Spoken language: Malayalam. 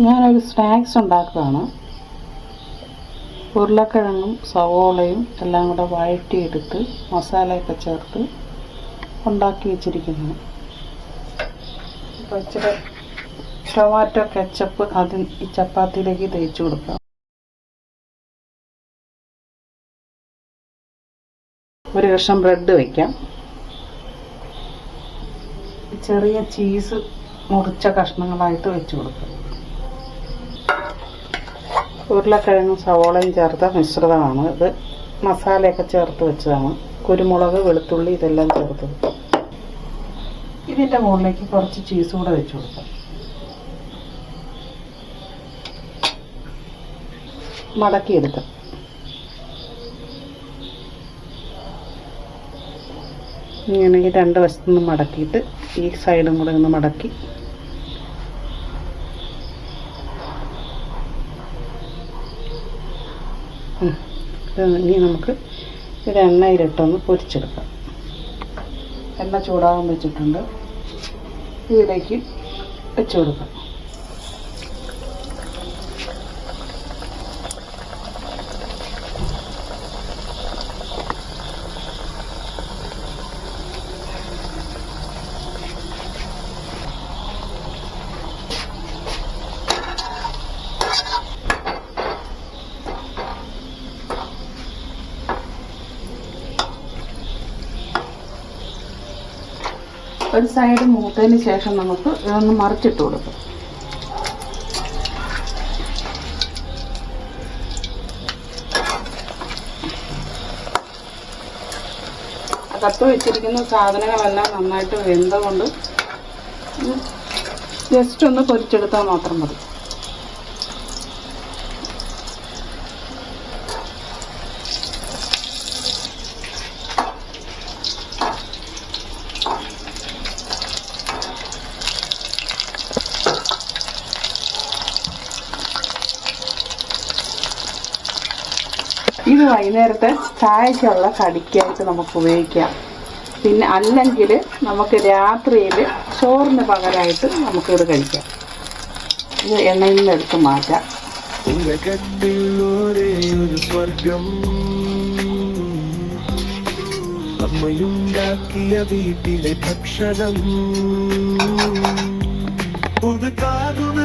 ഞാനൊരു സ്നാക്സ് ഉണ്ടാക്കുകയാണ്. ഉരുളക്കിഴങ്ങും സവോളയും എല്ലാം കൂടെ വഴറ്റിയെടുത്ത് മസാലയൊക്കെ ചേർത്ത് ഉണ്ടാക്കി വെച്ചിരിക്കുന്നു. അപ്പോൾ ഇച്ചിരി ടൊമാറ്റോ കെച്ചപ്പ് അതിൽ ഈ ചപ്പാത്തിയിലേക്ക് തേച്ച് കൊടുക്കാം. ഒരു കഷ്ണം ബ്രെഡ് വയ്ക്കാം. ചെറിയ ചീസ് മുറിച്ച കഷ്ണങ്ങളായിട്ട് വെച്ച് കൊടുക്കാം. ഉരുളക്കിഴങ്ങും സവോളയും ചേർത്ത മിശ്രിതമാണ് ഇത്. മസാലയൊക്കെ ചേർത്ത് വെച്ചതാണ്. കുരുമുളക്, വെളുത്തുള്ളി ഇതെല്ലാം ചേർത്തത്. ഇതിൻ്റെ മുകളിലേക്ക് കുറച്ച് ചീസ് കൂടെ വെച്ച് കൊടുക്കാം. മടക്കിയെടുക്കാം. ഇങ്ങനെ ഈ രണ്ട് വശത്തു നിന്ന് മടക്കിയിട്ട് ഈ സൈഡും കൂടെ ഒന്ന് മടക്കി ഇനി നമുക്ക് ഇത് എണ്ണയിലിട്ടൊന്ന് പൊരിച്ചെടുക്കാം. എണ്ണ ചൂടാകാൻ വെച്ചിട്ടുണ്ട്. ഇതിലേക്ക് വെച്ച് കൊടുക്കാം. ഒരു സൈഡ് മൂത്തതിന് ശേഷം നമുക്ക് ഇതൊന്ന് മറിച്ചിട്ട് കൊടുക്കാം. അകത്ത് വെച്ചിരിക്കുന്ന സാധനങ്ങളെല്ലാം നന്നായിട്ട് വെന്തതുകൊണ്ട് ജസ്റ്റ് ഒന്ന് പൊരിച്ചെടുത്താൽ മാത്രം മതി. ഇത് വൈകുന്നേരത്തെ ചായക്കുള്ള കടിക്കായിട്ട് നമുക്ക് ഉപയോഗിക്കാം. പിന്നെ അല്ലെങ്കിൽ നമുക്ക് രാത്രിയിൽ ചോറിന് പകരമായിട്ട് നമുക്കിത് കഴിക്കാം. ഇത് എണ്ണയിൽ നിന്ന് എടുത്ത് മാറ്റാം. അമ്മയുണ്ടാക്കിയ വീട്ടിലെ ഭക്ഷണം പുതുതാകുന്ന